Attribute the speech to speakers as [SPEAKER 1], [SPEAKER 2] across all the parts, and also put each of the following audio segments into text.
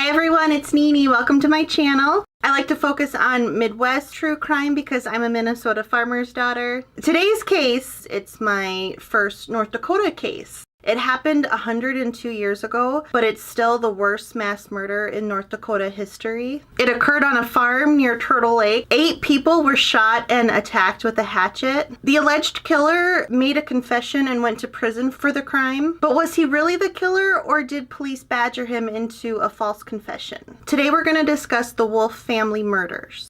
[SPEAKER 1] Hi everyone, it's Nini. Welcome to my channel. I like to focus on Midwest true crime because I'm a Minnesota farmer's daughter. Today's case, it's my first North Dakota case. It happened 102 years ago, but it's still the worst mass murder in North Dakota history. It occurred on a farm near Turtle Lake. 8 people were shot and attacked with a hatchet. The alleged killer made a confession and went to prison for the crime. But was he really the killer, or did police badger him into a false confession? Today we're going to discuss the Wolf family murders.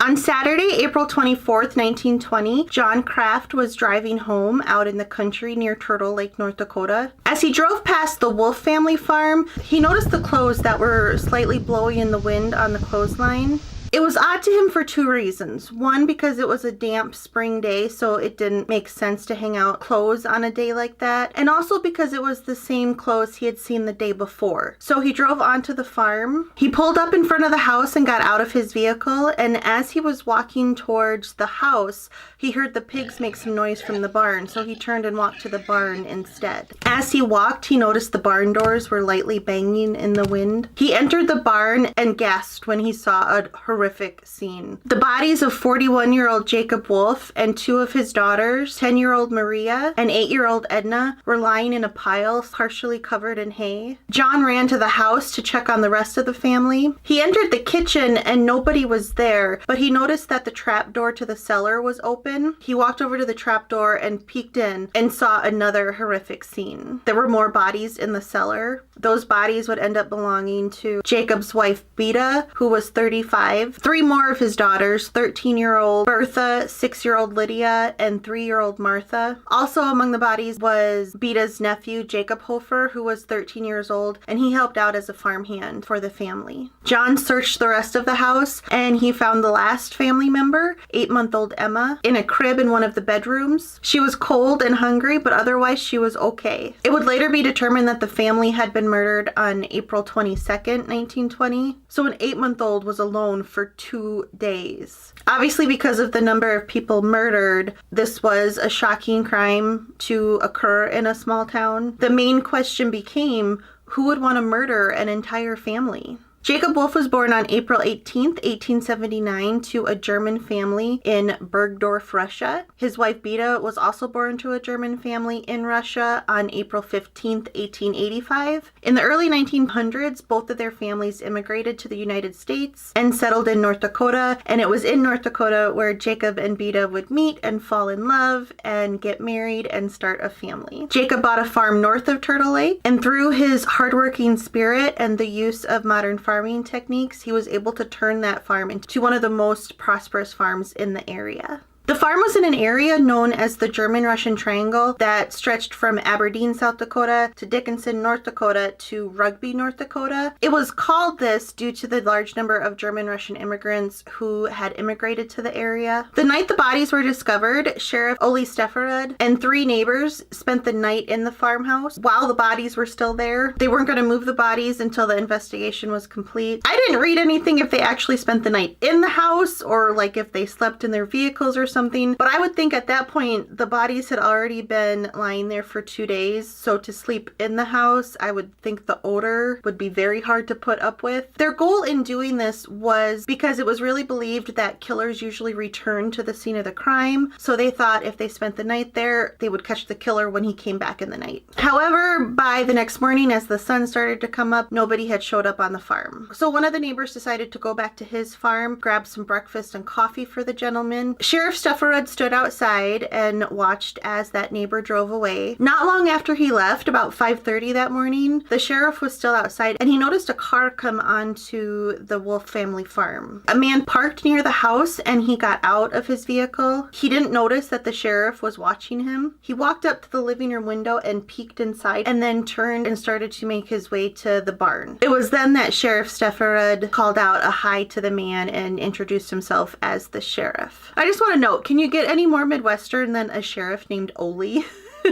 [SPEAKER 1] On Saturday, April 24th, 1920, John Kraft was driving home out in the country near Turtle Lake, North Dakota. As he drove past the Wolf family farm, he noticed the clothes that were slightly blowing in the wind on the clothesline. It was odd to him for 2 reasons. One, because it was a damp spring day, so it didn't make sense to hang out clothes on a day like that. And also because it was the same clothes he had seen the day before. So he drove onto the farm. He pulled up in front of the house and got out of his vehicle. And as he was walking towards the house, he heard the pigs make some noise from the barn. So he turned and walked to the barn instead. As he walked, he noticed the barn doors were lightly banging in the wind. He entered the barn and gasped when he saw a horrific scene. The bodies of 41-year-old Jacob Wolf and 2 of his daughters, 10-year-old Maria and 8-year-old Edna, were lying in a pile partially covered in hay. John ran to the house to check on the rest of the family. He entered the kitchen and nobody was there, but he noticed that the trap door to the cellar was open. He walked over to the trap door and peeked in and saw another horrific scene. There were more bodies in the cellar. Those bodies would end up belonging to Jacob's wife, Beta, who was 35, 3 more of his daughters, 13-year-old Bertha, 6-year-old Lydia, and 3-year-old Martha. Also among the bodies was Beta's nephew, Jacob Hofer, who was 13 years old, and he helped out as a farmhand for the family. John searched the rest of the house, and he found the last family member, 8-month-old Emma, in a crib in one of the bedrooms. She was cold and hungry, but otherwise she was okay. It would later be determined that the family had been murdered on April 22nd, 1920, so an 8-month-old was alone for 2 days. Obviously, because of the number of people murdered, this was a shocking crime to occur in a small town. The main question became, who would want to murder an entire family? Jacob Wolf was born on April 18th, 1879 to a German family in Bergdorf, Russia. His wife Beta was also born to a German family in Russia on April 15th, 1885. In the early 1900s, both of their families immigrated to the United States and settled in North Dakota, and it was in North Dakota where Jacob and Beta would meet and fall in love and get married and start a family. Jacob bought a farm north of Turtle Lake, and through his hardworking spirit and the use of modern farming techniques, he was able to turn that farm into one of the most prosperous farms in the area. The farm was in an area known as the German-Russian Triangle that stretched from Aberdeen, South Dakota to Dickinson, North Dakota to Rugby, North Dakota. It was called this due to the large number of German-Russian immigrants who had immigrated to the area. The night the bodies were discovered, Sheriff Ole Stefferud and 3 neighbors spent the night in the farmhouse while the bodies were still there. They weren't going to move the bodies until the investigation was complete. I didn't read anything if they actually spent the night in the house or like if they slept in their vehicles or something, but I would think at that point the bodies had already been lying there for 2 days, so to sleep in the house, I would think the odor would be very hard to put up with. Their goal in doing this was because it was really believed that killers usually return to the scene of the crime, so they thought if they spent the night there, they would catch the killer when he came back in the night. However, by the next morning as the sun started to come up, nobody had showed up on the farm. So one of the neighbors decided to go back to his farm, grab some breakfast and coffee for the gentleman. Sheriff Stefferud stood outside and watched as that neighbor drove away. Not long after he left, about 5:30 that morning, the sheriff was still outside and he noticed a car come onto the Wolf family farm. A man parked near the house and he got out of his vehicle. He didn't notice that the sheriff was watching him. He walked up to the living room window and peeked inside and then turned and started to make his way to the barn. It was then that Sheriff Stefferud called out a hi to the man and introduced himself as the sheriff. I just want to note, can you get any more Midwestern than a sheriff named Ole?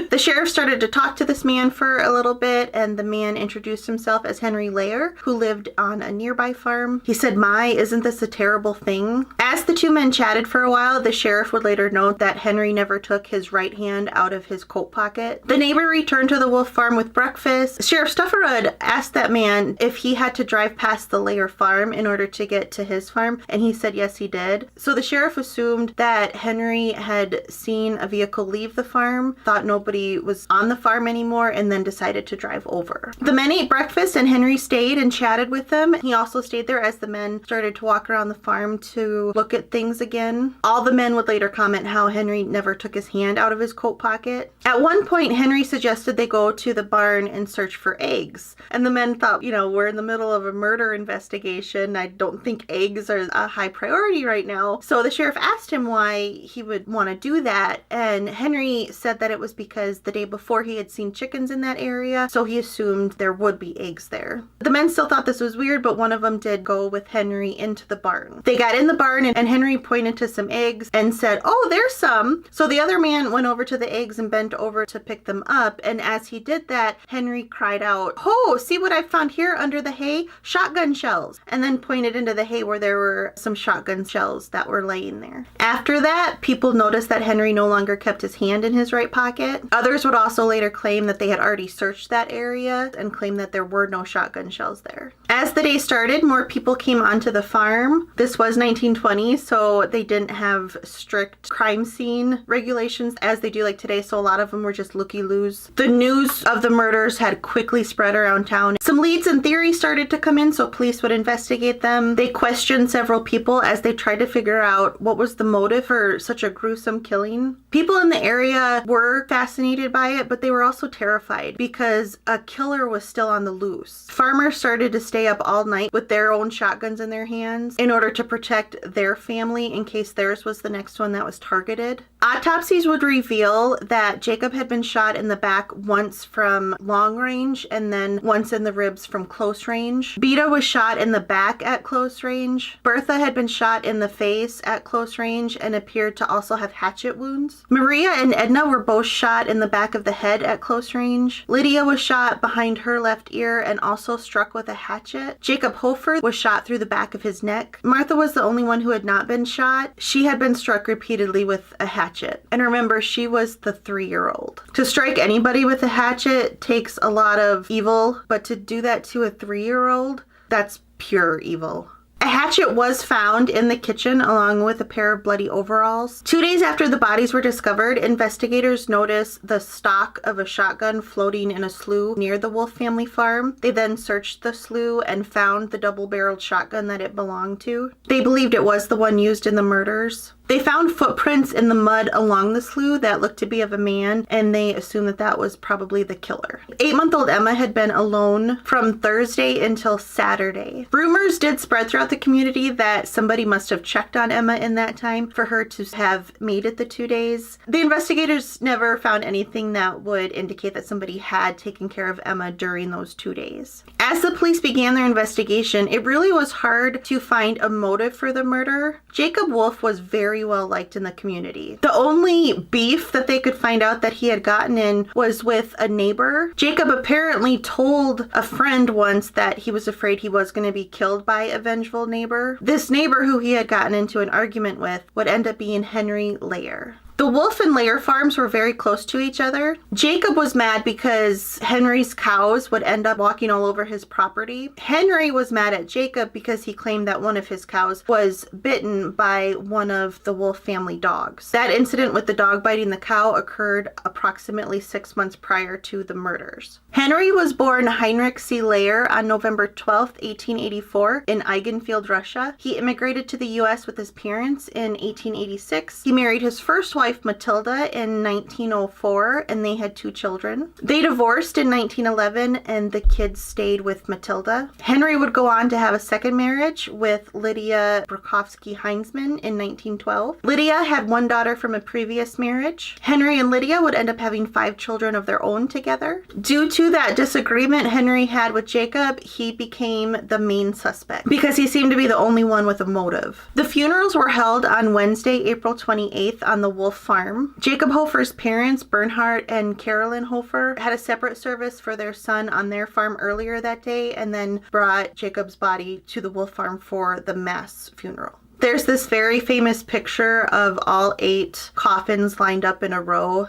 [SPEAKER 1] The sheriff started to talk to this man for a little bit, and the man introduced himself as Henry Lair, who lived on a nearby farm. He said, "My, isn't this a terrible thing?" As the two men chatted for a while, the sheriff would later note that Henry never took his right hand out of his coat pocket. The neighbor returned to the wolf farm with breakfast. Sheriff Stufferud asked that man if he had to drive past the Lair farm in order to get to his farm, and he said yes, he did. So the sheriff assumed that Henry had seen a vehicle leave the farm, thought nobody was on the farm anymore, and then decided to drive over. The men ate breakfast and Henry stayed and chatted with them. He also stayed there as the men started to walk around the farm to look at things again. All the men would later comment how Henry never took his hand out of his coat pocket. At one point, Henry suggested they go to the barn and search for eggs. And the men thought, we're in the middle of a murder investigation. I don't think eggs are a high priority right now. So the sheriff asked him why he would want to do that. And Henry said that it was because the day before he had seen chickens in that area, so he assumed there would be eggs there. The men still thought this was weird, but one of them did go with Henry into the barn. They got in the barn and Henry pointed to some eggs and said, "Oh, there's some." So the other man went over to the eggs and bent over to pick them up. And as he did that, Henry cried out, "Oh, see what I found here under the hay? Shotgun shells." And then pointed into the hay where there were some shotgun shells that were laying there. After that, people noticed that Henry no longer kept his hand in his right pocket. Others would also later claim that they had already searched that area and claim that there were no shotgun shells there. As the day started, more people came onto the farm. This was 1920, so they didn't have strict crime scene regulations as they do like today, so a lot of them were just looky-loos. The news of the murders had quickly spread around town. Some leads and theories started to come in, so police would investigate them. They questioned several people as they tried to figure out what was the motive for such a gruesome killing. People in the area were fascinated by it, but they were also terrified because a killer was still on the loose. Farmers started to stay up all night with their own shotguns in their hands in order to protect their family in case theirs was the next one that was targeted. Autopsies would reveal that Jacob had been shot in the back once from long range and then once in the ribs from close range. Beta was shot in the back at close range. Bertha had been shot in the face at close range and appeared to also have hatchet wounds. Maria and Edna were both shot in the back of the head at close range. Lydia was shot behind her left ear and also struck with a hatchet. Jacob Hofer was shot through the back of his neck. Martha was the only one who had not been shot. She had been struck repeatedly with a hatchet. And remember, she was the 3-year-old. To strike anybody with a hatchet takes a lot of evil, but to do that to a 3-year-old, that's pure evil. A hatchet was found in the kitchen along with a pair of bloody overalls. 2 days after the bodies were discovered, investigators noticed the stock of a shotgun floating in a slough near the Wolf family farm. They then searched the slough and found the double-barreled shotgun that it belonged to. They believed it was the one used in the murders. They found footprints in the mud along the slough that looked to be of a man, and they assumed that that was probably the killer. 8-month-old Emma had been alone from Thursday until Saturday. Rumors did spread throughout the community that somebody must have checked on Emma in that time for her to have made it the 2 days. The investigators never found anything that would indicate that somebody had taken care of Emma during those 2 days. As the police began their investigation, it really was hard to find a motive for the murder. Jacob Wolf was very well liked in the community. The only beef that they could find out that he had gotten in was with a neighbor. Jacob apparently told a friend once that he was afraid he was going to be killed by a vengeful neighbor. This neighbor who he had gotten into an argument with would end up being Henry Lair. The Wolf and Lair farms were very close to each other. Jacob was mad because Henry's cows would end up walking all over his property. Henry was mad at Jacob because he claimed that one of his cows was bitten by one of the Wolf family dogs. That incident with the dog biting the cow occurred approximately 6 months prior to the murders. Henry was born Heinrich C. Lair on November 12, 1884 in Eigenfield, Russia. He immigrated to the U.S. with his parents in 1886. He married his first wife, Matilda, in 1904, and they had 2 children. They divorced in 1911, and the kids stayed with Matilda. Henry would go on to have a second marriage with Lydia Brokowski-Heinzman in 1912. Lydia had 1 daughter from a previous marriage. Henry and Lydia would end up having 5 children of their own together. Due to that disagreement Henry had with Jacob, he became the main suspect because he seemed to be the only one with a motive. The funerals were held on Wednesday, April 28th on the Wolf Farm. Jacob Hofer's parents, Bernhard and Carolyn Hofer, had a separate service for their son on their farm earlier that day and then brought Jacob's body to the Wolf Farm for the mass funeral. There's this very famous picture of all 8 coffins lined up in a row.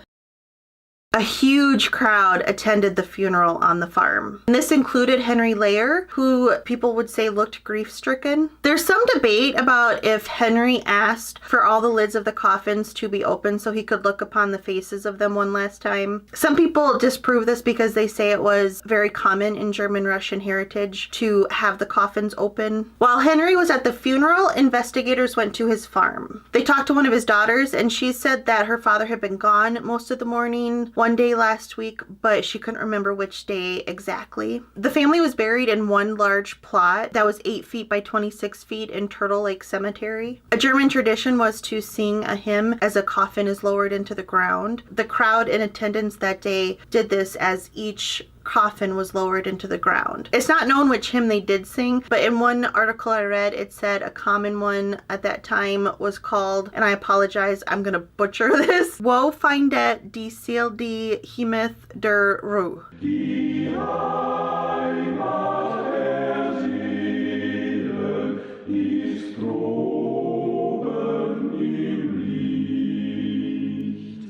[SPEAKER 1] A huge crowd attended the funeral on the farm. And this included Henry Layer, who people would say looked grief-stricken. There's some debate about if Henry asked for all the lids of the coffins to be open so he could look upon the faces of them one last time. Some people disprove this because they say it was very common in German-Russian heritage to have the coffins open. While Henry was at the funeral, investigators went to his farm. They talked to one of his daughters, and she said that her father had been gone most of the morning, one day last week, but she couldn't remember which day exactly. The family was buried in one large plot that was 8 feet by 26 feet in Turtle Lake Cemetery. A German tradition was to sing a hymn as a coffin is lowered into the ground. The crowd in attendance that day did this as each coffin was lowered into the ground. It's not known which hymn they did sing, but in one article I read, it said a common one at that time was called, and I apologize, I'm gonna butcher this, Wo findet die Seele die Himeth der Ruhe.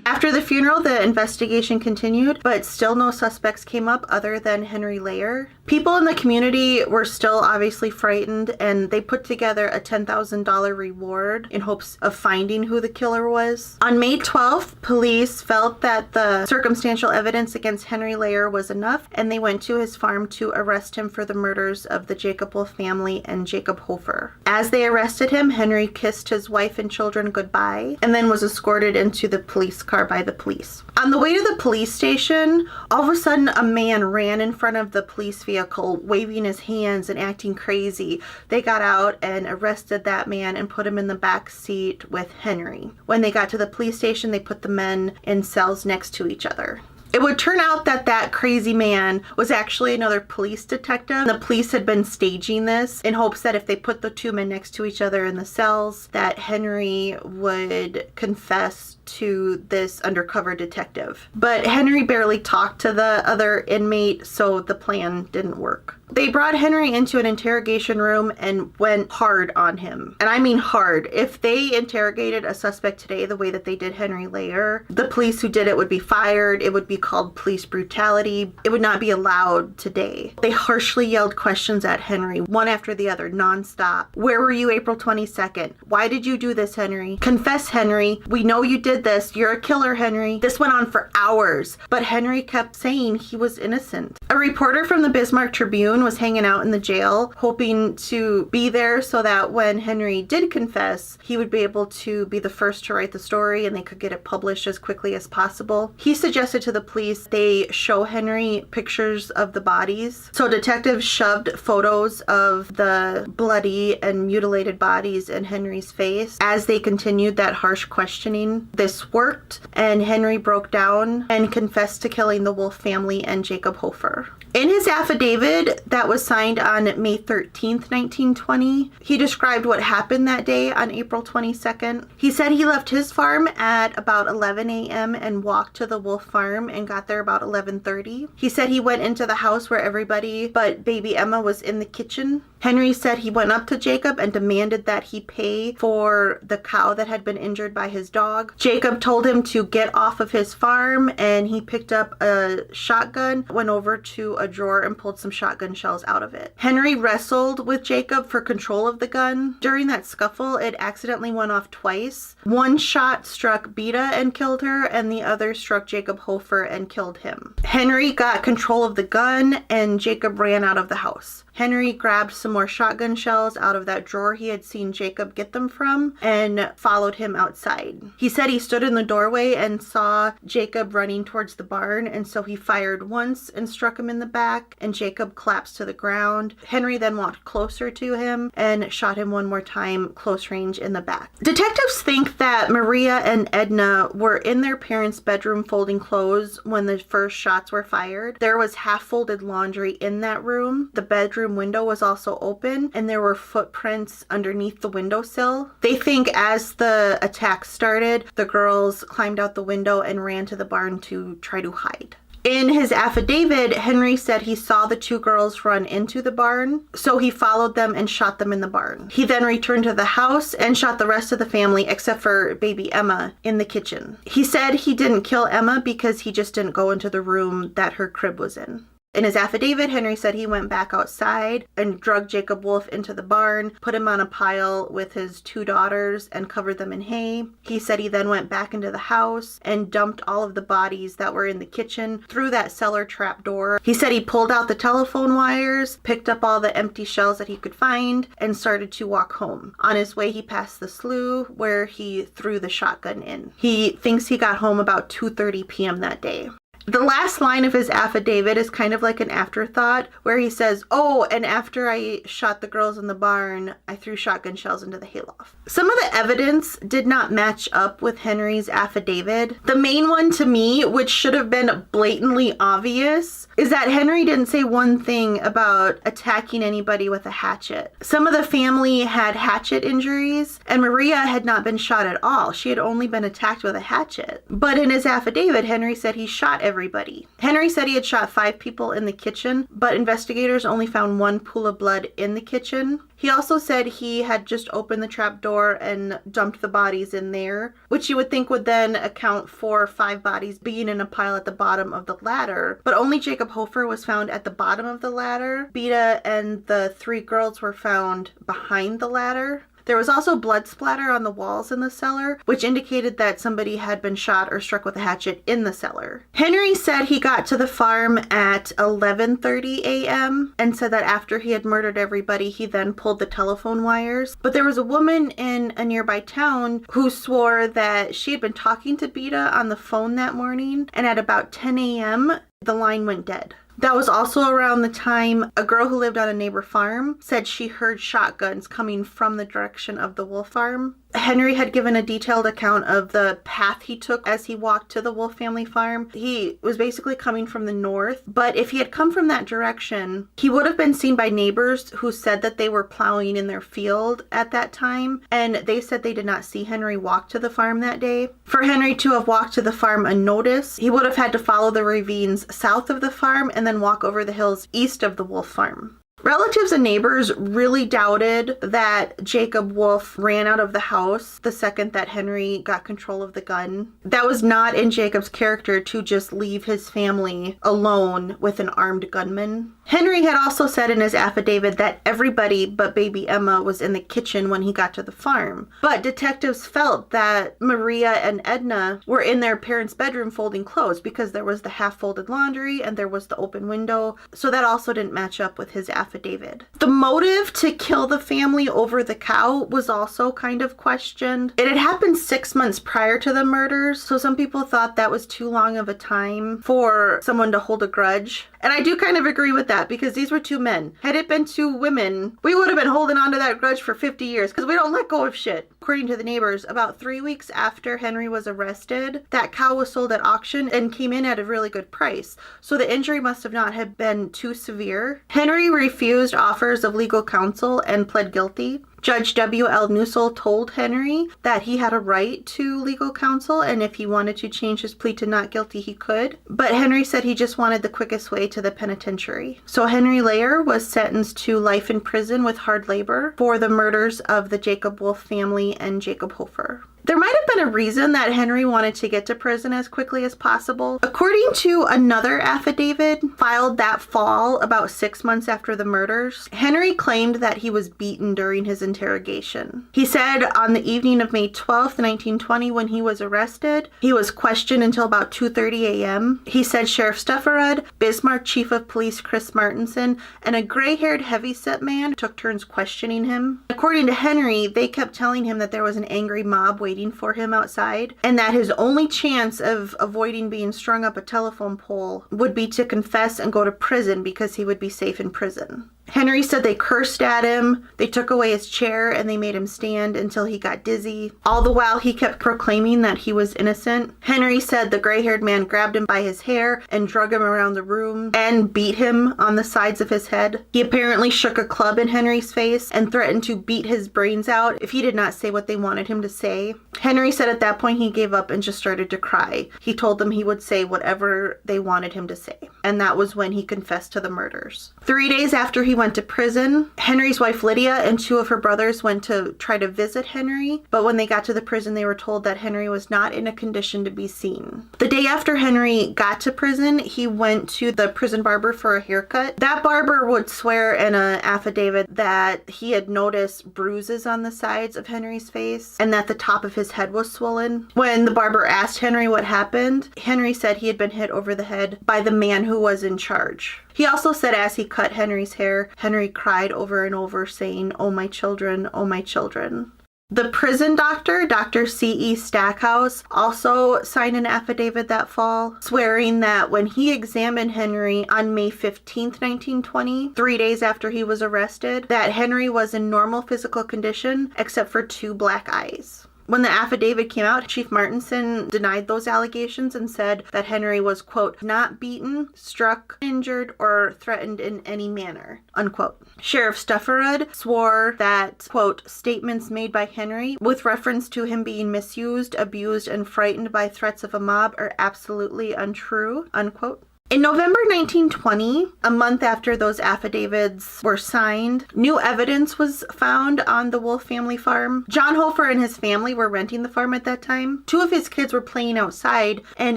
[SPEAKER 1] After the funeral, the investigation continued, but still no suspects came up other than Henry Layer. People in the community were still obviously frightened, and they put together a $10,000 reward in hopes of finding who the killer was. On May 12th, police felt that the circumstantial evidence against Henry Layer was enough, and they went to his farm to arrest him for the murders of the Jacob Wolf family and Jacob Hofer. As they arrested him, Henry kissed his wife and children goodbye, and then was escorted into the police car by the police. On the way to the police station, all of a sudden a man ran in front of the police vehicle, waving his hands and acting crazy. They got out and arrested that man and put him in the back seat with Henry. When they got to the police station, they put the men in cells next to each other. It would turn out that that crazy man was actually another police detective. The police had been staging this in hopes that if they put the 2 men next to each other in the cells, that Henry would confess to this undercover detective. But Henry barely talked to the other inmate, so the plan didn't work. They brought Henry into an interrogation room and went hard on him. And I mean hard. If they interrogated a suspect today the way that they did Henry Layer, the police who did it would be fired. It would be called police brutality. It would not be allowed today. They harshly yelled questions at Henry, one after the other, nonstop. Where were you April 22nd? Why did you do this, Henry? Confess, Henry. We know you did this. You're a killer, Henry. This went on for hours, but Henry kept saying he was innocent. A reporter from the Bismarck Tribune was hanging out in the jail, hoping to be there so that when Henry did confess, he would be able to be the first to write the story and they could get it published as quickly as possible. He suggested to the police they show Henry pictures of the bodies. So detectives shoved photos of the bloody and mutilated bodies in Henry's face. As they continued that harsh questioning, this worked, and Henry broke down and confessed to killing the Wolf family and Jacob Hofer. In his affidavit that was signed on May 13th, 1920, he described what happened that day on April 22nd. He said he left his farm at about 11 a.m. and walked to the Wolf farm and got there about 11:30. He said he went into the house where everybody but baby Emma was in the kitchen. Henry said he went up to Jacob and demanded that he pay for the cow that had been injured by his dog. Jacob told him to get off of his farm, and he picked up a shotgun, went over to a drawer and pulled some shotgun shells out of it. Henry wrestled with Jacob for control of the gun. During that scuffle, it accidentally went off twice. One shot struck Beta and killed her, and the other struck Jacob Hofer and killed him. Henry got control of the gun, and Jacob ran out of the house. Henry grabbed some more shotgun shells out of that drawer he had seen Jacob get them from and followed him outside. He said he stood in the doorway and saw Jacob running towards the barn, and so he fired once and struck him in the back, and Jacob collapsed to the ground. Henry then walked closer to him and shot him one more time, close range in the back. Detectives think that Maria and Edna were in their parents' bedroom folding clothes when the first shots were fired. There was half-folded laundry in that room. The bedroom bedroom window was also open, and there were footprints underneath the windowsill. They think as the attack started, the girls climbed out the window and ran to the barn to try to hide. In his affidavit, Henry said he saw the two girls run into the barn, so he followed them and shot them in the barn. He then returned to the house and shot the rest of the family except for baby Emma in the kitchen. He said he didn't kill Emma because he just didn't go into the room that her crib was in. In his affidavit, Henry said he went back outside and dragged Jacob Wolf into the barn, put him on a pile with his two daughters, and covered them in hay. He said he then went back into the house and dumped all of the bodies that were in the kitchen through that cellar trap door. He said he pulled out the telephone wires, picked up all the empty shells that he could find, and started to walk home. On his way, he passed the slough where he threw the shotgun in. He thinks he got home about 2:30 p.m. that day. The last line of his affidavit is kind of like an afterthought where he says, "Oh, and after I shot the girls in the barn, I threw shotgun shells into the hayloft." Some of the evidence did not match up with Henry's affidavit. The main one to me, which should have been blatantly obvious, is that Henry didn't say one thing about attacking anybody with a hatchet. Some of the family had hatchet injuries, and Maria had not been shot at all. She had only been attacked with a hatchet. But in his affidavit, Henry said he shot everybody. Henry said he had shot 5 people in the kitchen, but investigators only found 1 pool of blood in the kitchen. He also said he had just opened the trap door and dumped the bodies in there, which you would think would then account for 5 bodies being in a pile at the bottom of the ladder. But only Jacob Hofer was found at the bottom of the ladder. Beta and the 3 girls were found behind the ladder. There was also blood splatter on the walls in the cellar, which indicated that somebody had been shot or struck with a hatchet in the cellar. Henry said he got to the farm at 11:30 a.m. and said that after he had murdered everybody, he then pulled the telephone wires. But there was a woman in a nearby town who swore that she had been talking to Beta on the phone that morning, and at about 10 a.m., the line went dead. That was also around the time a girl who lived on a neighbor farm said she heard shotguns coming from the direction of the Wolf farm. Henry had given a detailed account of the path he took as he walked to the Wolf family farm. He was basically coming from the north, but if he had come from that direction, he would have been seen by neighbors who said that they were plowing in their field at that time, and they said they did not see Henry walk to the farm that day. For Henry to have walked to the farm unnoticed, he would have had to follow the ravines south of the farm and then walk over the hills east of the Wolf farm. Relatives and neighbors really doubted that Jacob Wolf ran out of the house the second that Henry got control of the gun. That was not in Jacob's character to just leave his family alone with an armed gunman. Henry had also said in his affidavit that everybody but baby Emma was in the kitchen when he got to the farm. But detectives felt that Maria and Edna were in their parents' bedroom folding clothes because there was the half-folded laundry and there was the open window, so that also didn't match up with his affidavit. The motive to kill the family over the cow was also kind of questioned. It had happened 6 months prior to the murders, so some people thought that was too long of a time for someone to hold a grudge. And I do kind of agree with that because these were 2 men. Had it been 2 women, we would have been holding on to that grudge for 50 years because we don't let go of shit. According to the neighbors, about 3 weeks after Henry was arrested, that cow was sold at auction and came in at a really good price. So the injury must have not have been too severe. Henry refused offers of legal counsel and pled guilty. Judge W.L. Newsell told Henry that he had a right to legal counsel, and if he wanted to change his plea to not guilty, he could. But Henry said he just wanted the quickest way to the penitentiary. So Henry Layer was sentenced to life in prison with hard labor for the murders of the Jacob Wolf family and Jacob Hofer. There might have been a reason that Henry wanted to get to prison as quickly as possible. According to another affidavit filed that fall, about 6 months after the murders, Henry claimed that he was beaten during his interrogation. He said on the evening of May 12th, 1920, when he was arrested, he was questioned until about 2:30 a.m. He said Sheriff Stufferud, Bismarck Chief of Police Chris Martinson, and a gray-haired heavyset man took turns questioning him. According to Henry, they kept telling him that there was an angry mob waiting for him outside, and that his only chance of avoiding being strung up a telephone pole would be to confess and go to prison because he would be safe in prison. Henry said they cursed at him, they took away his chair, and they made him stand until he got dizzy. All the while, he kept proclaiming that he was innocent. Henry said the gray-haired man grabbed him by his hair and drug him around the room and beat him on the sides of his head. He apparently shook a club in Henry's face and threatened to beat his brains out if he did not say what they wanted him to say. Henry said at that point he gave up and just started to cry. He told them he would say whatever they wanted him to say. And that was when he confessed to the murders. 3 days after he went to prison, Henry's wife Lydia and 2 of her brothers went to try to visit Henry, but when they got to the prison, they were told that Henry was not in a condition to be seen. The day after Henry got to prison, he went to the prison barber for a haircut. That barber would swear in an affidavit that he had noticed bruises on the sides of Henry's face and that the top of his head was swollen. When the barber asked Henry what happened, Henry said he had been hit over the head by the man who was in charge. He also said as he cut Henry's hair, Henry cried over and over saying, "Oh my children, oh my children." The prison doctor, Dr. C.E. Stackhouse, also signed an affidavit that fall, swearing that when he examined Henry on May 15th, 1920, 3 days after he was arrested, that Henry was in normal physical condition except for 2 black eyes. When the affidavit came out, Chief Martinson denied those allegations and said that Henry was, quote, not beaten, struck, injured, or threatened in any manner, unquote. Sheriff Stufferud swore that, quote, statements made by Henry with reference to him being misused, abused, and frightened by threats of a mob are absolutely untrue, unquote. In November 1920, a month after those affidavits were signed, new evidence was found on the Wolf family farm. John Hofer and his family were renting the farm at that time. 2 of his kids were playing outside, and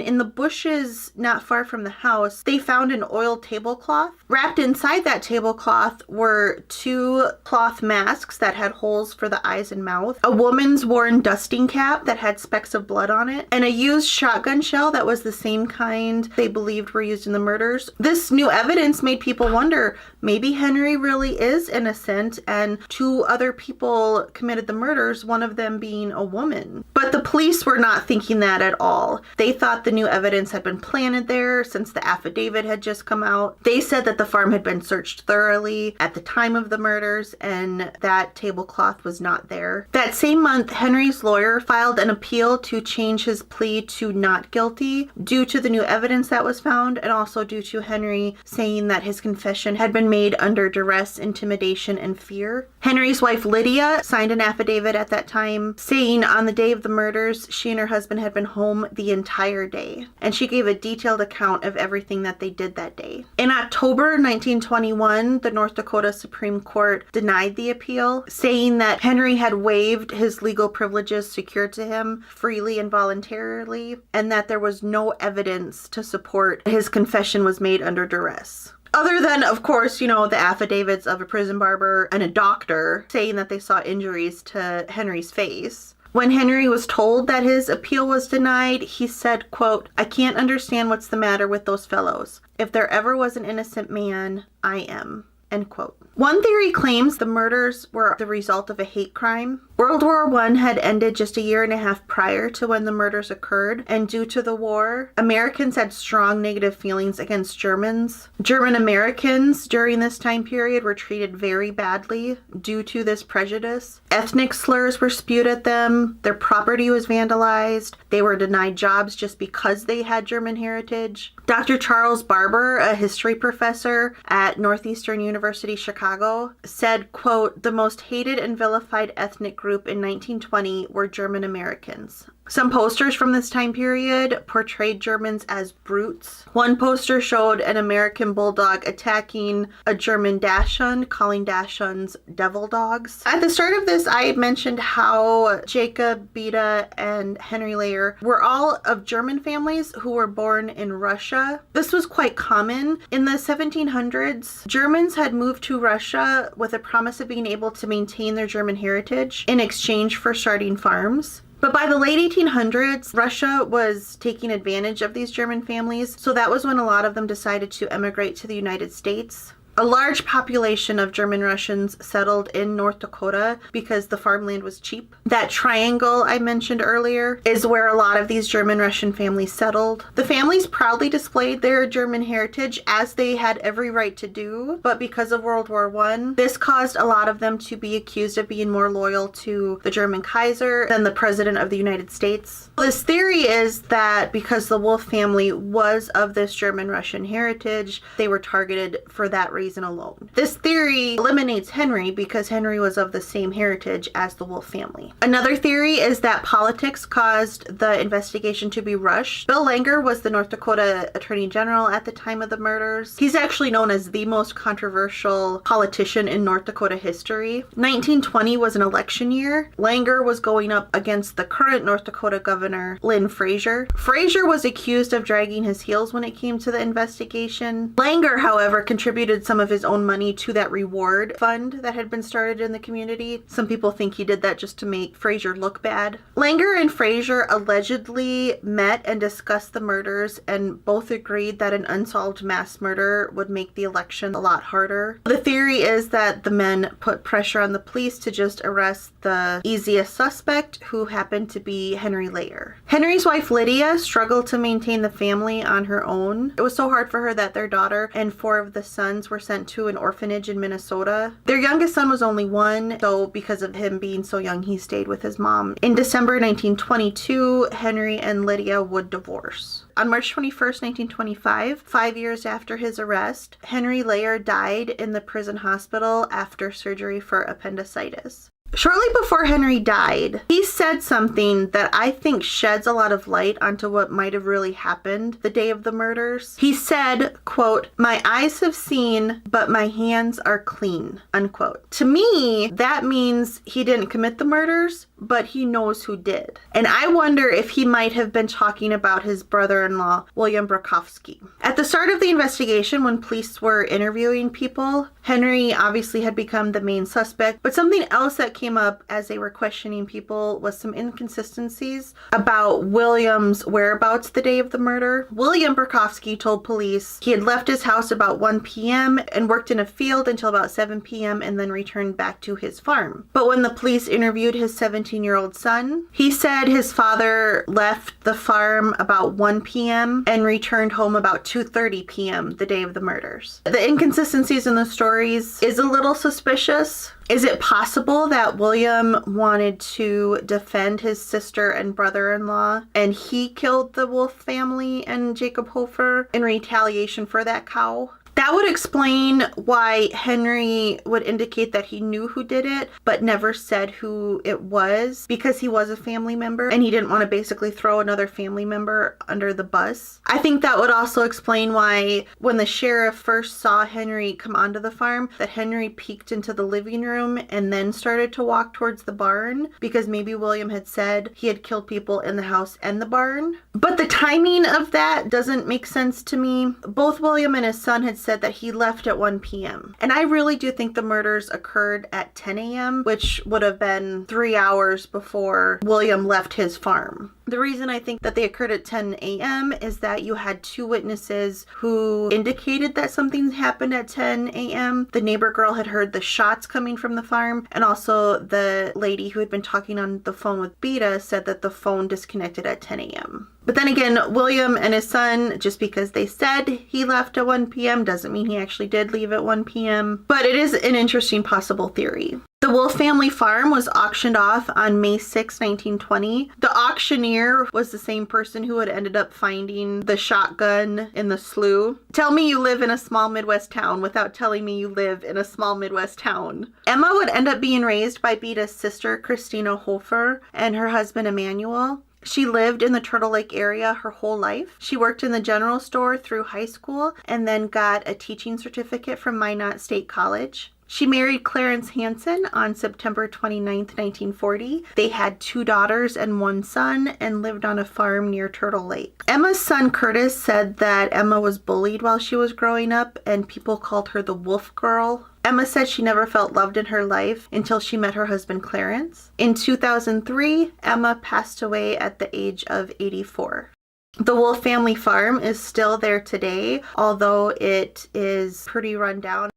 [SPEAKER 1] in the bushes not far from the house, they found an oiled tablecloth. Wrapped inside that tablecloth were 2 cloth masks that had holes for the eyes and mouth, a woman's worn dusting cap that had specks of blood on it, and a used shotgun shell that was the same kind they believed were used in the murders. This new evidence made people wonder, maybe Henry really is innocent and 2 other people committed the murders, one of them being a woman. But the police were not thinking that at all. They thought the new evidence had been planted there since the affidavit had just come out. They said that the farm had been searched thoroughly at the time of the murders and that tablecloth was not there. That same month, Henry's lawyer filed an appeal to change his plea to not guilty due to the new evidence that was found and also due to Henry saying that his confession had been made under duress, intimidation, and fear. Henry's wife Lydia signed an affidavit at that time saying on the day of the murders, she and her husband had been home the entire day. And she gave a detailed account of everything that they did that day. In October 1921, the North Dakota Supreme Court denied the appeal, saying that Henry had waived his legal privileges secured to him freely and voluntarily, and that there was no evidence to support his confession was made under duress. Other than, of course, the affidavits of a prison barber and a doctor saying that they saw injuries to Henry's face. When Henry was told that his appeal was denied, he said, quote, "I can't understand what's the matter with those fellows. If there ever was an innocent man, I am." End quote. One theory claims the murders were the result of a hate crime. World War I had ended just a year and a half prior to when the murders occurred, and due to the war, Americans had strong negative feelings against Germans. German Americans during this time period were treated very badly due to this prejudice. Ethnic slurs were spewed at them, their property was vandalized, they were denied jobs just because they had German heritage. Dr. Charles Barber, a history professor at Northeastern University, Chicago, said, quote, "The most hated and vilified ethnic group in 1920 were German Americans." Some posters from this time period portrayed Germans as brutes. One poster showed an American bulldog attacking a German dachshund, calling dachshunds devil dogs. At the start of this, I mentioned how Jacob, Beda, and Henry Layer were all of German families who were born in Russia. This was quite common. In the 1700s, Germans had moved to Russia with a promise of being able to maintain their German heritage in exchange for starting farms. But by the late 1800s, Russia was taking advantage of these German families, so that was when a lot of them decided to emigrate to the United States. A large population of German Russians settled in North Dakota because the farmland was cheap. That triangle I mentioned earlier is where a lot of these German Russian families settled. The families proudly displayed their German heritage, as they had every right to do, but because of World War I, this caused a lot of them to be accused of being more loyal to the German Kaiser than the President of the United States. This theory is that because the Wolf family was of this German Russian heritage, they were targeted for that reason alone. This theory eliminates Henry because Henry was of the same heritage as the Wolf family. Another theory is that politics caused the investigation to be rushed. Bill Langer was the North Dakota Attorney General at the time of the murders. He's actually known as the most controversial politician in North Dakota history. 1920 was an election year. Langer was going up against the current North Dakota governor, Lynn Frazier. Frazier was accused of dragging his heels when it came to the investigation. Langer, however, contributed some of his own money to that reward fund that had been started in the community. Some people think he did that just to make Frazier look bad. Langer and Frazier allegedly met and discussed the murders, and both agreed that an unsolved mass murder would make the election a lot harder. The theory is that the men put pressure on the police to just arrest the easiest suspect, who happened to be Henry Layer. Henry's wife Lydia struggled to maintain the family on her own. It was so hard for her that their daughter and 4 of the sons were sent to an orphanage in Minnesota. Their youngest son was only 1, so because of him being so young, he stayed with his mom. In December 1922, Henry and Lydia would divorce. On March 21st, 1925, 5 years after his arrest, Henry Layer died in the prison hospital after surgery for appendicitis. Shortly before Henry died, he said something that I think sheds a lot of light onto what might have really happened the day of the murders. He said, quote, "My eyes have seen, but my hands are clean," unquote. To me, that means he didn't commit the murders, but he knows who did. And I wonder if he might have been talking about his brother-in-law, William Brokowski. At the start of the investigation, when police were interviewing people, Henry obviously had become the main suspect, but something else that came up as they were questioning people was some inconsistencies about William's whereabouts the day of the murder. William Brokowski told police he had left his house about 1 p.m. and worked in a field until about 7 p.m. and then returned back to his farm. But when the police interviewed his 17-year-old son, he said his father left the farm about 1 p.m. and returned home about 2:30 p.m. the day of the murders. The inconsistencies in the stories is a little suspicious. Is it possible that William wanted to defend his sister and brother-in-law, and he killed the Wolf family and Jacob Hofer in retaliation for that cow? That would explain why Henry would indicate that he knew who did it, but never said who it was, because he was a family member and he didn't want to basically throw another family member under the bus. I think that would also explain why when the sheriff first saw Henry come onto the farm, that Henry peeked into the living room and then started to walk towards the barn, because maybe William had said he had killed people in the house and the barn. But the timing of that doesn't make sense to me. Both William and his son had said that he left at 1 p.m. And I really do think the murders occurred at 10 a.m., which would have been 3 hours before William left his farm. The reason I think that they occurred at 10 a.m. is that you had 2 witnesses who indicated that something happened at 10 a.m. The neighbor girl had heard the shots coming from the farm, and also the lady who had been talking on the phone with Beta said that the phone disconnected at 10 a.m. But then again, William and his son, just because they said he left at 1 p.m. doesn't mean he actually did leave at 1 p.m. But it is an interesting possible theory. The Wolf family farm was auctioned off on May 6, 1920. The auctioneer was the same person who had ended up finding the shotgun in the slough. Tell me you live in a small Midwest town without telling me you live in a small Midwest town. Emma would end up being raised by Beta's sister, Christina Hofer, and her husband, Emmanuel. She lived in the Turtle Lake area her whole life. She worked in the general store through high school and then got a teaching certificate from Minot State College. She married Clarence Hansen on September 29, 1940. They had 2 daughters and 1 son and lived on a farm near Turtle Lake. Emma's son Curtis said that Emma was bullied while she was growing up and people called her the Wolf Girl. Emma said she never felt loved in her life until she met her husband Clarence. In 2003, Emma passed away at the age of 84. The Wolf family farm is still there today, although it is pretty run down.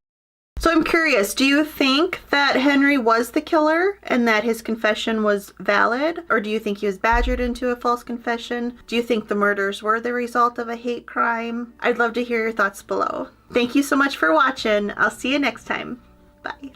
[SPEAKER 1] So I'm curious, do you think that Henry was the killer and that his confession was valid? Or do you think he was badgered into a false confession? Do you think the murders were the result of a hate crime? I'd love to hear your thoughts below. Thank you so much for watching. I'll see you next time. Bye.